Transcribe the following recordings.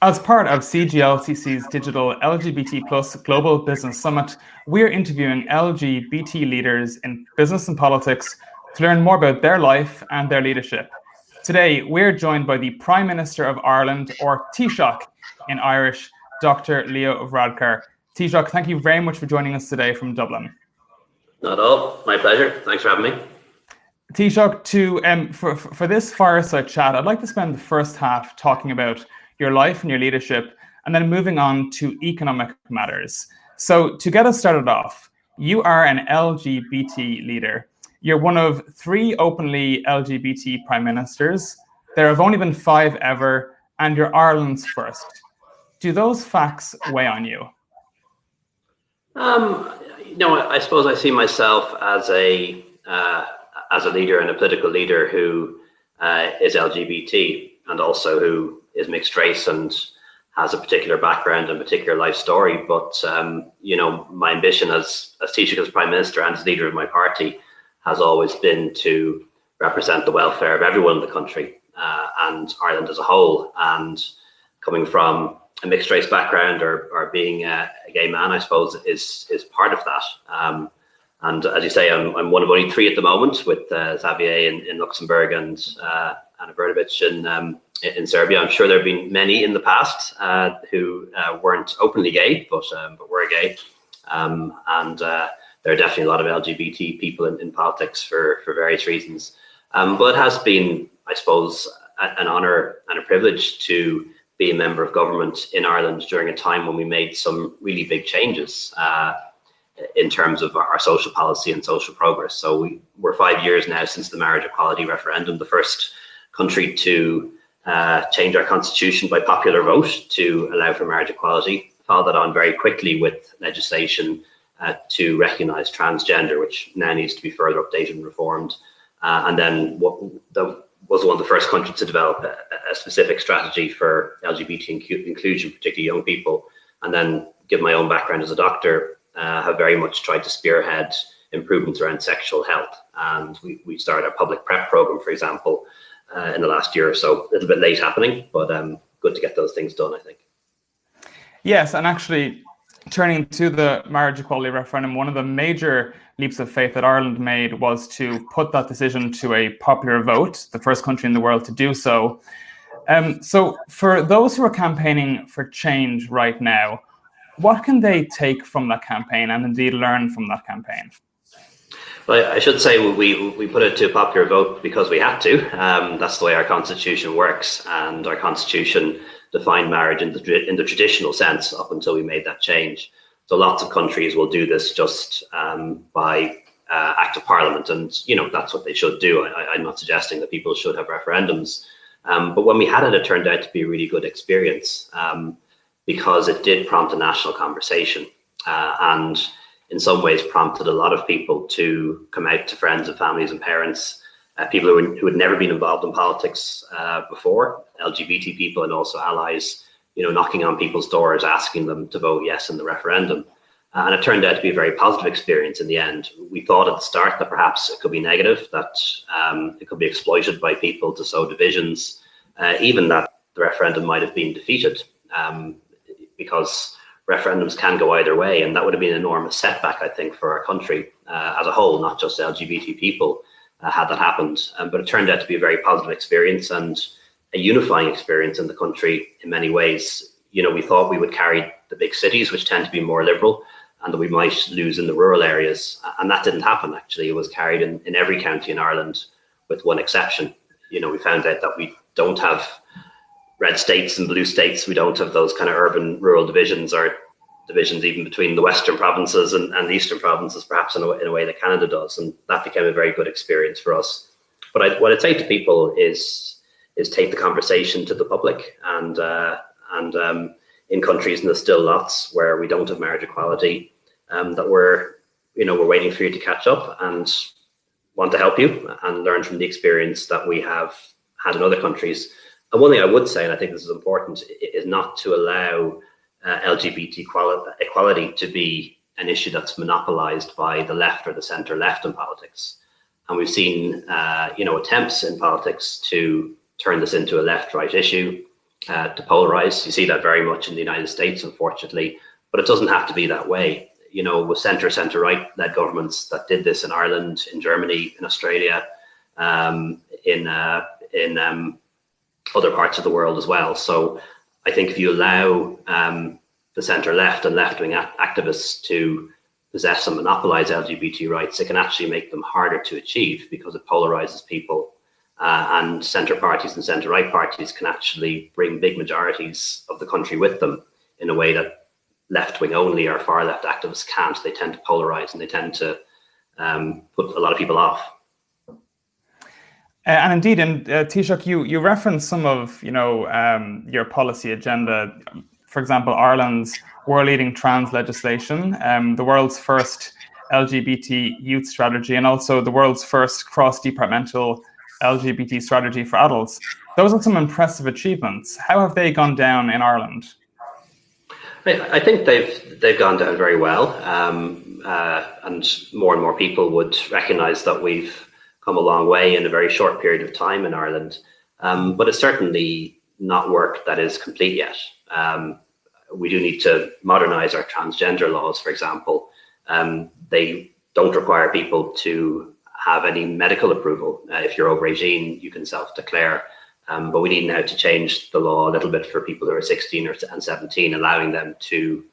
As part of CGLCC's digital LGBT plus Global Business Summit, we're interviewing LGBT leaders in business and politics to learn more about their life and their leadership. Today, we're joined by the Prime Minister of Ireland, or Taoiseach in Irish, Dr. Leo Varadkar. Taoiseach, thank you very much for joining us today from Dublin. Not at all. My pleasure. Thanks for having me. Taoiseach, for this fireside chat, I'd like to spend the first half talking about your life and your leadership, and then moving on to economic matters. So to get us started off, you are an LGBT leader. You're one of 3 openly LGBT prime ministers. There have only been 5 ever, and you're Ireland's first. Do those facts weigh on you? I suppose I see myself as a leader and a political leader who is LGBT and also who is mixed race and has a particular background and particular life story. But, my ambition as Taoiseach, as Prime Minister and as leader of my party has always been to represent the welfare of everyone in the country and Ireland as a whole. And coming from a mixed race background or being a gay man, I suppose, is part of that. And as you say, I'm one of only 3 at the moment, with Xavier in Luxembourg and Anna Brnovic in Serbia. I'm sure there have been many in the past who weren't openly gay, but were gay. And there are definitely a lot of LGBT people in politics for various reasons. But it has been, I suppose, an honour and a privilege to be a member of government in Ireland during a time when we made some really big changes in terms of our social policy and social progress. So we're 5 years now since the marriage equality referendum, the first country to change our constitution by popular vote to allow for marriage equality. Followed that on very quickly with legislation to recognise transgender, which now needs to be further updated and reformed. And then was one of the first countries to develop a specific strategy for LGBT inclusion, particularly young people. And then, given my own background as a doctor, have very much tried to spearhead improvements around sexual health. And we started our public PrEP program, for example, in the last year or so. A little bit late happening, but good to get those things done, I think. Yes, and actually, turning to the marriage equality referendum, one of the major leaps of faith that Ireland made was to put that decision to a popular vote, the first country in the world to do so. So for those who are campaigning for change right now, what can they take from that campaign and indeed learn from that campaign? Well, I should say we put it to a popular vote because we had to. That's the way our constitution works, and our constitution defined marriage in the traditional sense up until we made that change. So lots of countries will do this just by act of parliament, and that's what they should do. I'm not suggesting that people should have referendums, but when we had it, it turned out to be a really good experience because it did prompt a national conversation, and in some ways prompted a lot of people to come out to friends and families and parents, people who had never been involved in politics before, LGBT people and also allies, knocking on people's doors, asking them to vote yes in the referendum. And it turned out to be a very positive experience in the end. We thought at the start that perhaps it could be negative, that it could be exploited by people to sow divisions, even that the referendum might have been defeated, because referendums can go either way. And that would have been an enormous setback, I think, for our country as a whole, not just LGBT people, had that happened. But it turned out to be a very positive experience and a unifying experience in the country in many ways. We thought we would carry the big cities, which tend to be more liberal, and that we might lose in the rural areas. And that didn't happen, actually. It was carried in every county in Ireland, with one exception. We found out that we don't have red states and blue states. We don't have those kind of urban rural divisions, or divisions even between the western provinces and the eastern provinces, perhaps in a way that Canada does. And that became a very good experience for us. But what I'd say to people is take the conversation to the public, and in countries, and there's still lots where we don't have marriage equality, that we're waiting for you to catch up and want to help you and learn from the experience that we have had in other countries. And one thing I would say, and I think this is important, is not to allow LGBT equality to be an issue that's monopolized by the left or the center left in politics. And we've seen, attempts in politics to turn this into a left-right issue. to polarize. You see that very much in the United States, unfortunately, but it doesn't have to be that way. With centre-right led governments that did this in Ireland, in Germany, in Australia, in other parts of the world as well. So I think if you allow the centre-left and left-wing activists to possess and monopolize LGBT rights, it can actually make them harder to achieve because it polarizes people. And centre parties and centre-right parties can actually bring big majorities of the country with them in a way that left-wing only or far-left activists can't. They tend to polarize and they tend to put a lot of people off. And indeed, Taoiseach, you referenced some of your policy agenda. For example, Ireland's world-leading trans legislation, the world's first LGBT youth strategy, and also the world's first cross-departmental LGBT strategy for adults. Those are some impressive achievements. How have they gone down in Ireland? I think they've gone down very well, and more people would recognise that we've come a long way in a very short period of time in Ireland. But it's certainly not work that is complete yet. We do need to modernise our transgender laws, for example. They don't require people to have any medical approval. If you're over 18, you can self-declare. But we need now to change the law a little bit for people who are 16 and 17, allowing them to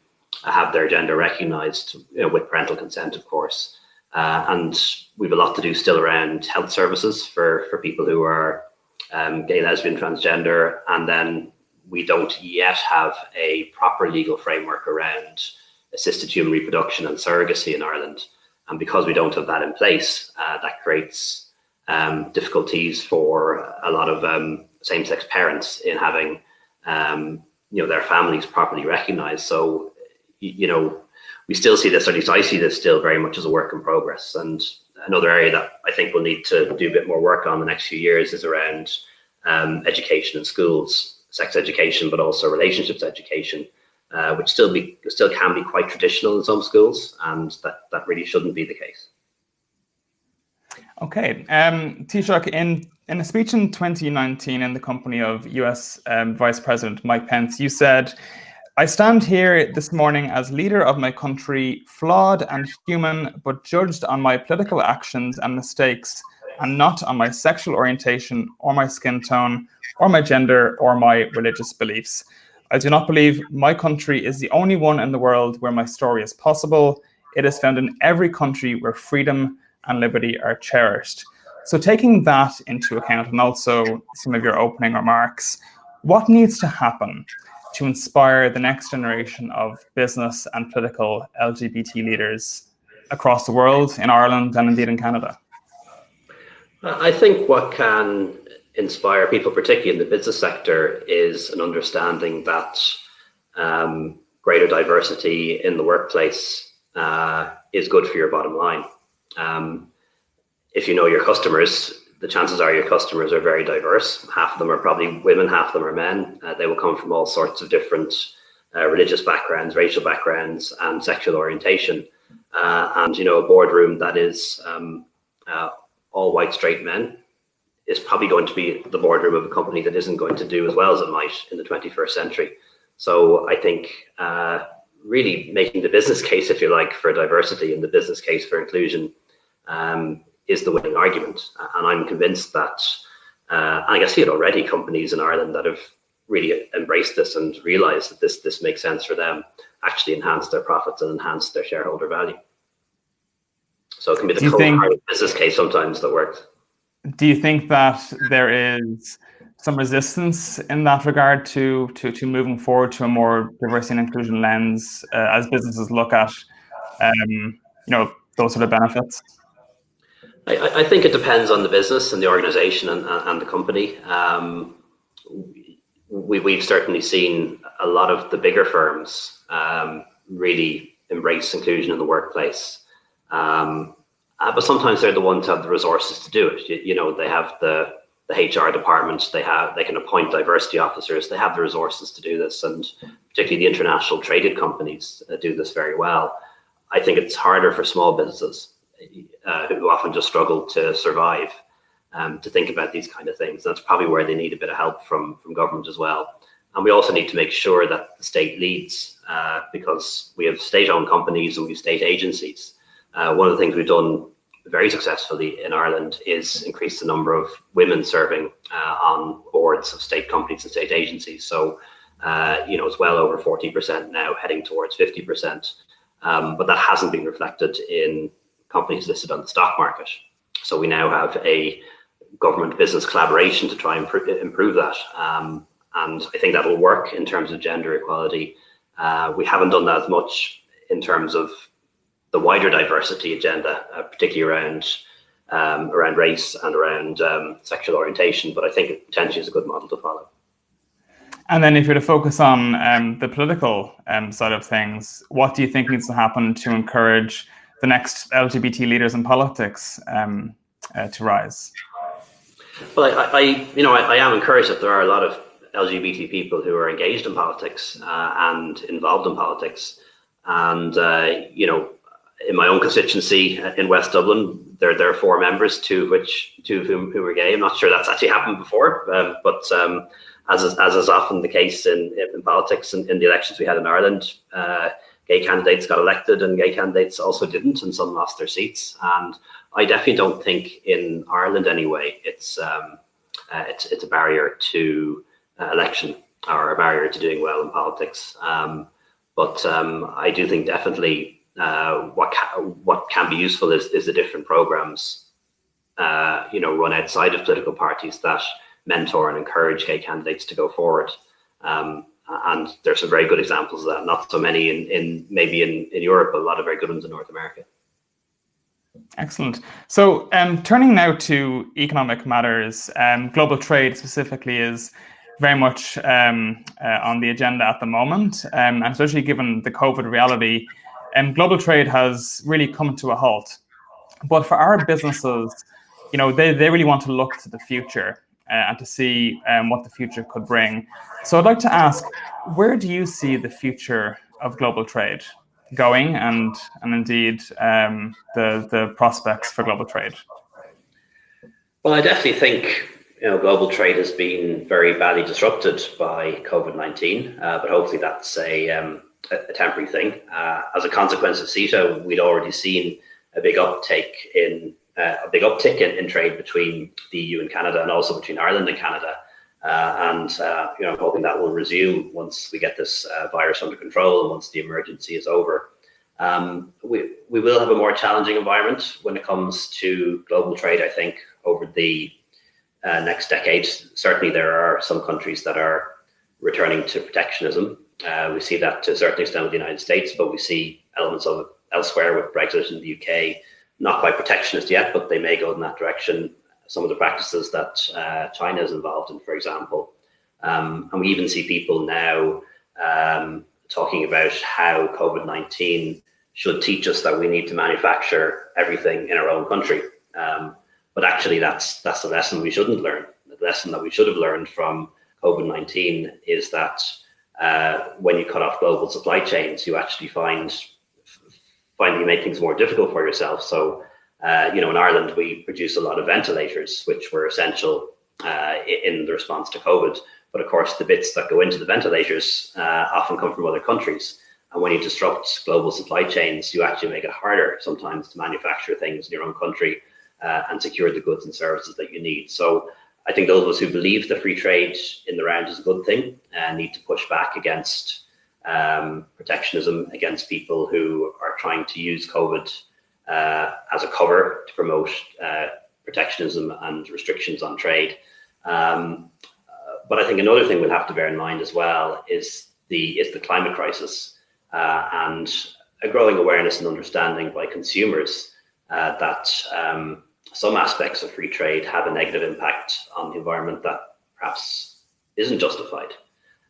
have their gender recognised, with parental consent, of course. And we've a lot to do still around health services for people who are gay, lesbian, transgender. And then we don't yet have a proper legal framework around assisted human reproduction and surrogacy in Ireland. And because we don't have that in place, that creates difficulties for a lot of same-sex parents in having their families properly recognised. So, we still see this, or at least I see this still very much as a work in progress. And another area that I think we'll need to do a bit more work on the next few years is around education in schools, sex education, but also relationships education, which still can be quite traditional in some schools, and that really shouldn't be the case. Okay. Taoiseach, in a speech in 2019 in the company of US Vice President Mike Pence, you said, "I stand here this morning as leader of my country, flawed and human, but judged on my political actions and mistakes, and not on my sexual orientation or my skin tone or my gender or my religious beliefs. I do not believe my country is the only one in the world where my story is possible. It is found in every country where freedom and liberty are cherished." So taking that into account, and also some of your opening remarks, what needs to happen to inspire the next generation of business and political LGBT leaders across the world, in Ireland and indeed in Canada? I think what can inspire people, particularly in the business sector, is an understanding that greater diversity in the workplace is good for your bottom line. If you know your customers, the chances are your customers are very diverse. Half of them are probably women, half of them are men. They will come from all sorts of different religious backgrounds, racial backgrounds, and sexual orientation. And a boardroom that is all white straight men is probably going to be the boardroom of a company that isn't going to do as well as it might in the 21st century. So I think really making the business case, if you like, for diversity and the business case for inclusion is the winning argument. And I'm convinced that, and I see it already, companies in Ireland that have really embraced this and realized that this makes sense for them, actually enhance their profits and enhance their shareholder value. So it can be the cold business case sometimes that works. Do you think that there is some resistance in that regard to moving forward to a more diversity and inclusion lens as businesses look at those sort of benefits? I think it depends on the business and the organization and the company. We've certainly seen a lot of the bigger firms really embrace inclusion in the workplace. But sometimes they're the ones who have the resources to do it. They have the HR department, they can appoint diversity officers, they have the resources to do this, and particularly the international traded companies do this very well. I think it's harder for small businesses who often just struggle to survive to think about these kind of things. That's probably where they need a bit of help from government as well. And we also need to make sure that the state leads, because we have state-owned companies and we have state agencies. One of the things we've done very successfully in Ireland is increase the number of women serving on boards of state companies and state agencies. So, it's well over 40% now, heading towards 50%. But that hasn't been reflected in companies listed on the stock market. So we now have a government business collaboration to try and improve that. And I think that will work in terms of gender equality. We haven't done that as much in terms of the wider diversity agenda, particularly around race and around sexual orientation. But I think it potentially is a good model to follow. And then if you're to focus on the political side of things, what do you think needs to happen to encourage the next LGBT leaders in politics to rise? Well, I am encouraged that there are a lot of LGBT people who are engaged in politics and involved in politics. And, in my own constituency in West Dublin, there are 4 members, two of whom are gay. I'm not sure that's actually happened before, but as is often the case in politics and in the elections we had in Ireland, gay candidates got elected and gay candidates also didn't, and some lost their seats. And I definitely don't think in Ireland anyway it's a barrier to election or a barrier to doing well in politics. But I do think definitely what can be useful is the different programs run outside of political parties that mentor and encourage gay candidates to go forward. And there's some very good examples of that. Not so many in Europe, but a lot of very good ones in North America. Excellent. So turning now to economic matters, global trade specifically is very much on the agenda at the moment, and especially given the COVID reality, global trade has really come to a halt. But for our businesses, they really want to look to the future and to see what the future could bring. So I'd like to ask, where do you see the future of global trade going, and indeed the prospects for global trade? Well, I definitely think global trade has been very badly disrupted by COVID-19, but hopefully that's a temporary thing. As a consequence of CETA, we'd already seen a big uptick in trade between the EU and Canada, and also between Ireland and Canada. I'm hoping that will resume once we get this virus under control and once the emergency is over. We will have a more challenging environment when it comes to global trade, I think, over the next decade. Certainly there are some countries that are returning to protectionism. We see that to a certain extent with the United States, but we see elements of it elsewhere with Brexit in the UK. Not quite protectionist yet, but they may go in that direction. Some of the practices that China is involved in, for example. And we even see people now talking about how COVID-19 should teach us that we need to manufacture everything in our own country. But actually, that's the lesson we shouldn't learn. The lesson that we should have learned from COVID-19 is that when you cut off global supply chains, you actually find you make things more difficult for yourself. So, in Ireland, we produce a lot of ventilators, which were essential in the response to COVID. But of course, the bits that go into the ventilators often come from other countries. And when you disrupt global supply chains, you actually make it harder sometimes to manufacture things in your own country and secure the goods and services that you need. So I think those of us who believe that free trade in the round is a good thing need to push back against protectionism, against people who are trying to use COVID as a cover to promote protectionism and restrictions on trade. But I think another thing we'll have to bear in mind as well is the climate crisis and a growing awareness and understanding by consumers that some aspects of free trade have a negative impact on the environment that perhaps isn't justified.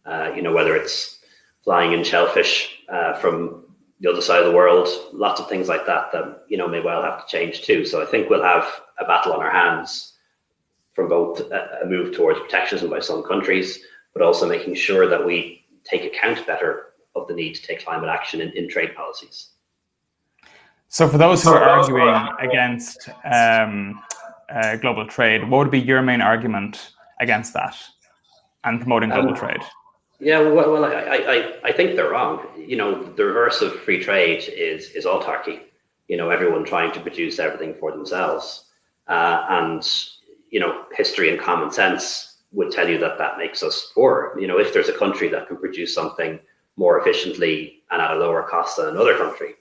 Whether it's flying in shellfish from the other side of the world, lots of things like that may well have to change too. So I think we'll have a battle on our hands from both a move towards protectionism by some countries, but also making sure that we take account better of the need to take climate action in trade policies. So for those who are arguing against global trade, what would be your main argument against that and promoting global trade? Yeah, well, I think they're wrong. The reverse of free trade is autarky. Everyone trying to produce everything for themselves, and history and common sense would tell you that that makes us poorer. If there's a country that can produce something more efficiently and at a lower cost than another country,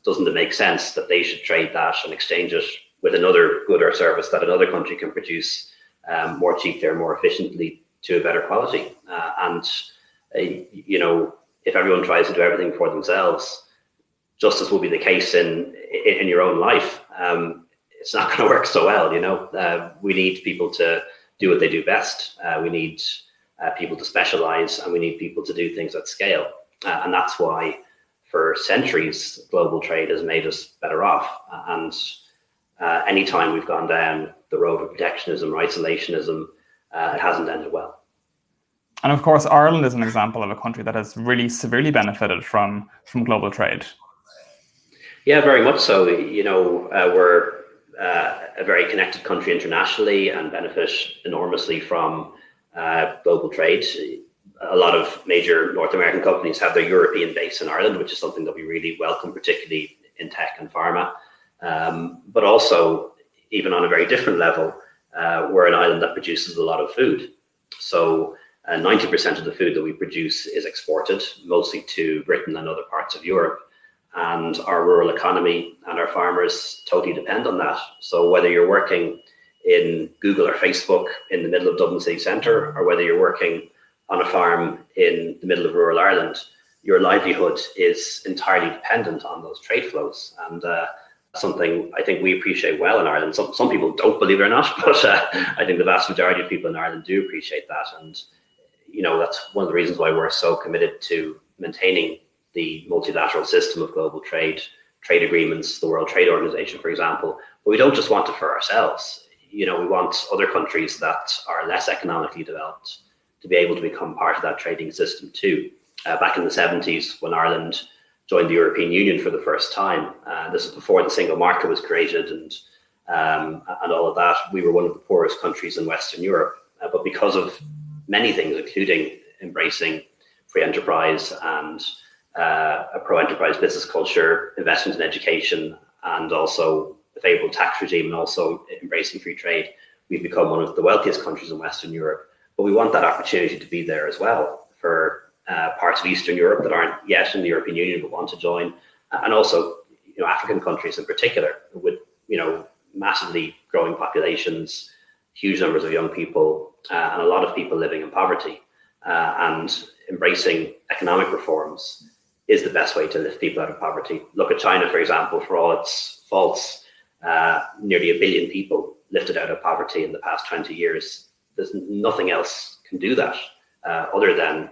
doesn't it make sense that they should trade that and exchange it with another good or service that another country can produce more cheaply or more efficiently to a better quality? If everyone tries to do everything for themselves, just as will be the case in your own life, it's not going to work so well. We need people to do what they do best. We need people to specialize, and we need people to do things at scale. And that's why, for centuries, global trade has made us better off. And anytime we've gone down the road of protectionism or isolationism, it hasn't ended well. And of course, Ireland is an example of a country that has really severely benefited from global trade. Yeah, very much so. We're a very connected country internationally and benefit enormously from global trade. A lot of major North American companies have their European base in Ireland, which is something that we really welcome, particularly in tech and pharma. But also, even on a very different level, we're an island that produces a lot of food. So 90% of the food that we produce is exported, mostly to Britain and other parts of Europe. And our rural economy and our farmers totally depend on that. So whether you're working in Google or Facebook in the middle of Dublin city centre, or whether you're working on a farm in the middle of rural Ireland, your livelihood is entirely dependent on those trade flows. And something I think we appreciate well in Ireland. Some people don't, believe it or not, but I think the vast majority of people in Ireland do appreciate that. And that's one of the reasons why we're so committed to maintaining the multilateral system of global trade agreements, the World Trade Organization, for example. But we don't just want it for ourselves. We want other countries that are less economically developed to be able to become part of that trading system too. Back in the 70s, when Ireland joined the European Union for the first time, this was before the single market was created and all of that, we were one of the poorest countries in Western Europe. But because of many things, including embracing free enterprise and a pro-enterprise business culture, investment in education, and also a favorable tax regime, and also embracing free trade, we've become one of the wealthiest countries in Western Europe. But we want that opportunity to be there as well for parts of Eastern Europe that aren't yet in the European Union but want to join, and also African countries in particular with massively growing populations, huge numbers of young people, and a lot of people living in poverty. And embracing economic reforms is the best way to lift people out of poverty. Look at China, for example. For all its faults, nearly 1 billion people lifted out of poverty in the past 20 years. There's nothing else can do that other than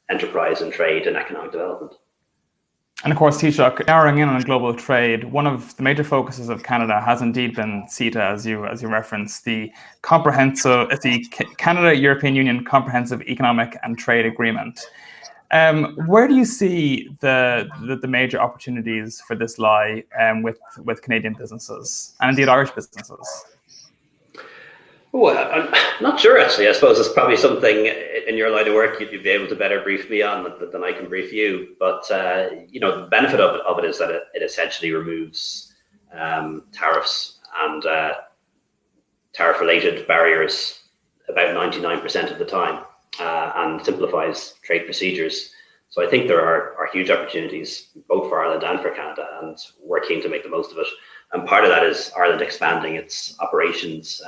enterprise and trade and economic development. And of course, Taoiseach, narrowing in on global trade, one of the major focuses of Canada has indeed been CETA, as you referenced, the Canada-European Union Comprehensive Economic and Trade Agreement. Where do you see the major opportunities for this lie with Canadian businesses and indeed Irish businesses? Well, I'm not sure, actually. I suppose it's probably something in your line of work you'd be able to better brief me on than I can brief you. But, the benefit of it is that it essentially removes tariffs and tariff-related barriers about 99% of the time and simplifies trade procedures. So I think there are huge opportunities both for Ireland and for Canada, and we're keen to make the most of it. And part of that is Ireland expanding its operations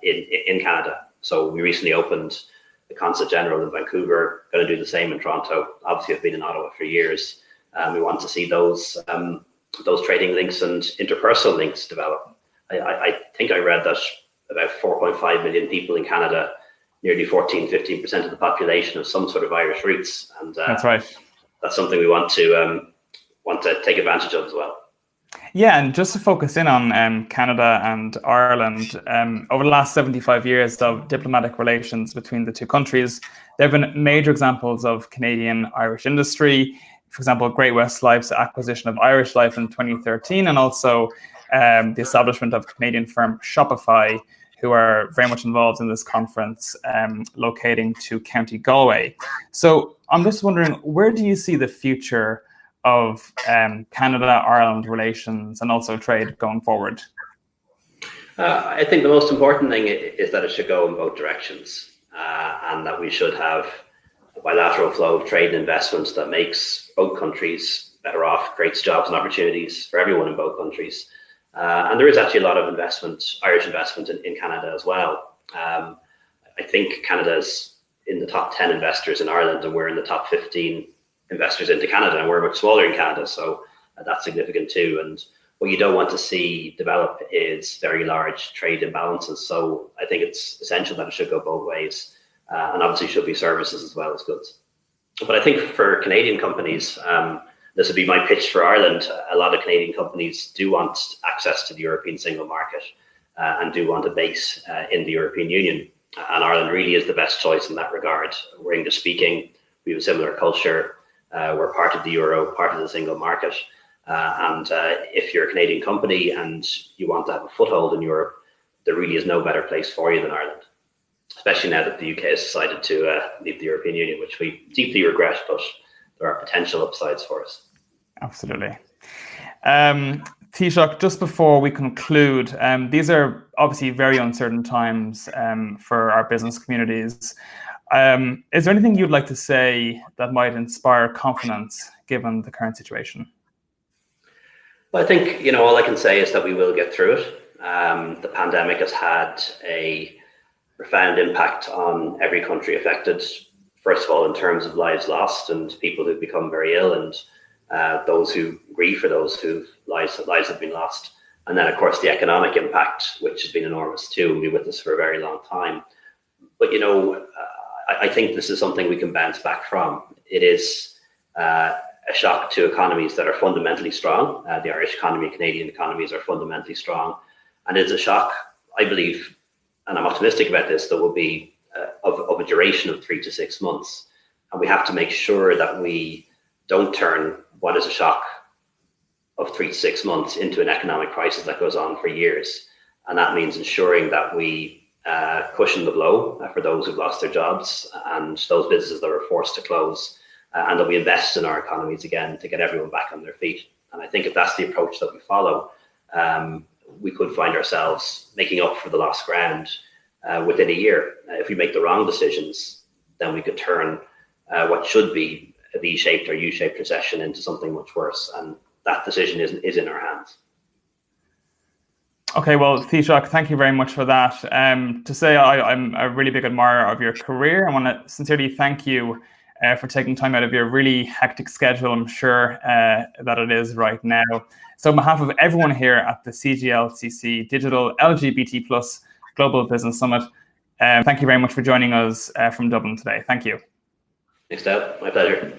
in Canada. So we recently opened the Consulate General in Vancouver, going to do the same in Toronto. Obviously, I've been in Ottawa for years. We want to see those trading links and interpersonal links develop. I think I read that about 4.5 million people in Canada, nearly 15% of the population, have some sort of Irish roots. And that's right. That's something we want to take advantage of as well. Yeah, and just to focus in on Canada and Ireland, over the last 75 years of diplomatic relations between the two countries, there have been major examples of Canadian-Irish industry. For example, Great West Life's acquisition of Irish Life in 2013, and also the establishment of Canadian firm Shopify, who are very much involved in this conference, locating to County Galway. So I'm just wondering, where do you see the future of Canada-Ireland relations and also trade going forward? I think the most important thing is that it should go in both directions, and that we should have a bilateral flow of trade and investments that makes both countries better off, creates jobs and opportunities for everyone in both countries. And there is actually a lot of investment, Irish investment in Canada as well. I think Canada's in the top 10 investors in Ireland, and we're in the top 15 investors into Canada, and we're much smaller in Canada, so that's significant too. And what you don't want to see develop is very large trade imbalances. So I think it's essential that it should go both ways, and obviously should be services as well as goods. But I think for Canadian companies, this would be my pitch for Ireland. A lot of Canadian companies do want access to the European single market, and do want a base in the European Union. And Ireland really is the best choice in that regard. We're English speaking, we have a similar culture, we're part of the euro, part of the single market. And if you're a Canadian company and you want to have a foothold in Europe, there really is no better place for you than Ireland, especially now that the UK has decided to leave the European Union, which we deeply regret, but there are potential upsides for us. Absolutely. Taoiseach, just before we conclude, these are obviously very uncertain times for our business communities. Is there anything you'd like to say that might inspire confidence given the current situation? Well, I think, all I can say is that we will get through it. The pandemic has had a profound impact on every country affected. First of all, in terms of lives lost and people who've become very ill, and those who grieve for those whose lives have been lost. And then, of course, the economic impact, which has been enormous too, and be with us for a very long time. But, I think this is something we can bounce back from. It is a shock to economies that are fundamentally strong. The Irish economy, Canadian economies are fundamentally strong. And it's a shock, I believe, and I'm optimistic about this, that will be of a duration of 3 to 6 months. And we have to make sure that we don't turn what is a shock of 3 to 6 months into an economic crisis that goes on for years. And that means ensuring that we cushion the blow for those who've lost their jobs and those businesses that are forced to close, and that we invest in our economies again to get everyone back on their feet. And I think if that's the approach that we follow, we could find ourselves making up for the lost ground within a year. If we make the wrong decisions, then we could turn what should be a V-shaped or U-shaped recession into something much worse. And that decision is in our hands. Okay, well, Taoiseach, thank you very much for that. To say I'm a really big admirer of your career, I want to sincerely thank you for taking time out of your really hectic schedule. I'm sure that it is right now. So on behalf of everyone here at the CGLCC Digital LGBT Plus Global Business Summit, thank you very much for joining us from Dublin today. Thank you. Thanks, Dad. My pleasure.